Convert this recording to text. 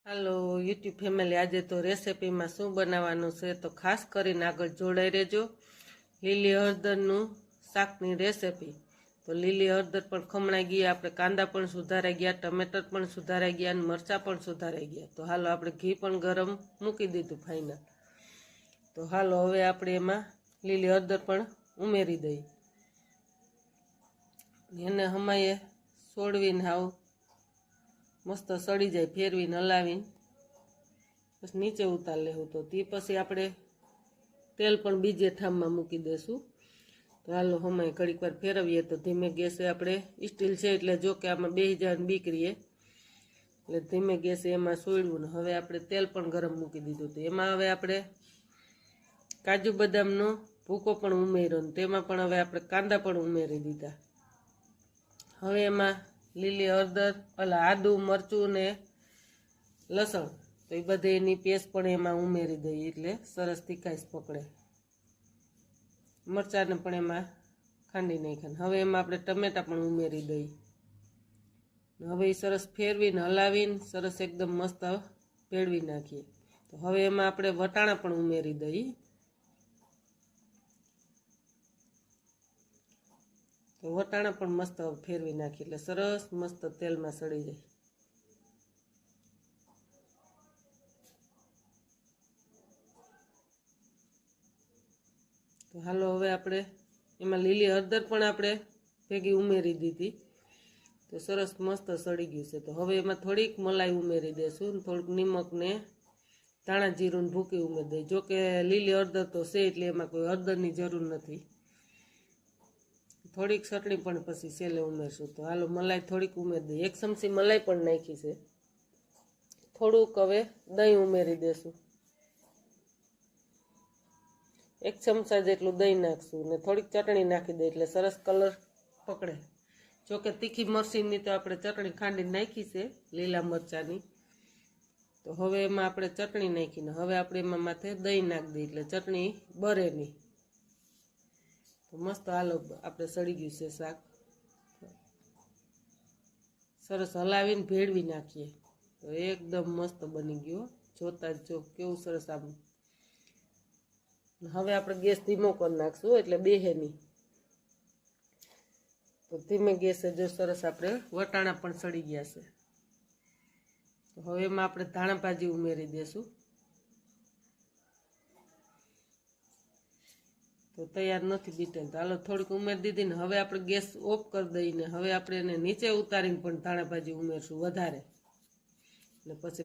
Hello YouTube family, आज तो recipe में शू बनावानुं छे तो खास करीने आगळ जोड़ाई रहेजो। લીલી હળદરનું શાકની રેसिपी। तो લીલી હળદર पण खमणाई गई, आपणे कांदा पण सुधाराई गया, टमेटर पण सुधाराई गया, मरचा पण सुधाराई गया। तो हालो आपणे घी पण गरम मूकी दीधुं फाइनल। तो हालो हवे आपणे एमां લીલી હળદર पण उमेरी दई, एने हमाये सोडवीने हाव मस्त सड़ी जाए फेरवीने हलावीने बस नीचे उतार लेवुं। तो ती पछी आपणे तेल पण बीजे ठाममां मूकी देशुं। तो हालो हमाय घड़ीक वार फेरवीए। तो धीमे गैसे आपणे स्टील छे एटले जो के आमां बेही जाने बीक रहीए એટલે ધીમે ગેસે એમાં સોળ્યું ને હવે આપણે તેલ પણ ગરમ મૂકી દીધું। તો એમાં હવે આપણે કાજુ બદામનો ભૂકો પણ ઉમેર્યો ને તેમાં પણ હવે આપણે કાંદા પણ ઉમેરી દીધા। હવે એમાં લીલી હળદર, આદુ, મરચું ને લસણ તો એ બધે એની પેસ્ટ પણ એમાં ઉમેરી દઈએ એટલે સરસ તીખાશ પકડે। મરચાને પણ એમાં ખાંડી નાખ્યા। હવે એમાં આપણે ટમેટા પણ ઉમેરી દઈએ। હવે એ સરસ ફેરવીને હલાવીને સરસ એકદમ મસ્ત ભેળવી નાખીએ। તો હવે એમાં આપણે વટાણા પણ ઉમેરી દઈએ। તો વટાણા પણ મસ્ત ફેરવી નાખીએ એટલે સરસ મસ્ત તેલમાં સડી જાય। તો હાલો હવે આપણે એમાં લીલી હળદર પણ આપણે ભેગી ઉમેરી દીધી। तो सरस मस्त सड़ी गયું છે। तो હવે એમાં થોડીક મલાઈ ઉમેરી દેશું, થોડુંક નિમક ને ધાણા જીરું ભૂકી ઉમેરી દઈએ। જો કે લીલી હળદર તો છે એટલે એમાં કોઈ હળદરની જરૂર નથી, થોડીક ચટણી પણ પછી છેલ્લે ઉમેરશું। તો હાલો મલાઈ થોડીક ઉમેરી દઈએ, 1 ચમચી મલાઈ પણ નાખી છે। થોડુંક હવે દહીં ઉમેરી દેશું, 1 ચમચા જેટલું દહીં નાખશું ને થોડીક ચટણી નાખી દઈએ એટલે સરસ કલર પકડે। जो कि तीखी मरचीनी तो आपणे चटणी खांडी नाखी छे लीला मरचानी। तो हवे एमां आपणे चटणी नाखीने हवे आपणे एमां माथे दही नाखी दઈએ એટલે चटणी बरे नहीं। तो मस्त हालो आपणे सड़ी गयुं छे शाक, सरस हलावीने भेळवी नाखीए तो एकदम मस्त बनी गयुं। जोता ज जो केवुं सरस आम। हवे आपणे गैस धीमो करी नाखशुं એટલે बेहे नहीं। तो धीमे गैसे जो सरस आपणे वटाणा पण सड़ी गया छे। तो हवे एमां आपणे धाणा भाजी उमेरी देशुं। तो तैयार नथी बीटेल तो हालो थोड़ीक उमेरी दीधी ने हवे आपणे गैस ऑफ कर दईने हवे आपणे एने नीचे उतारीने पण धाणा भाजी उमेरशुं वधारे ने पछी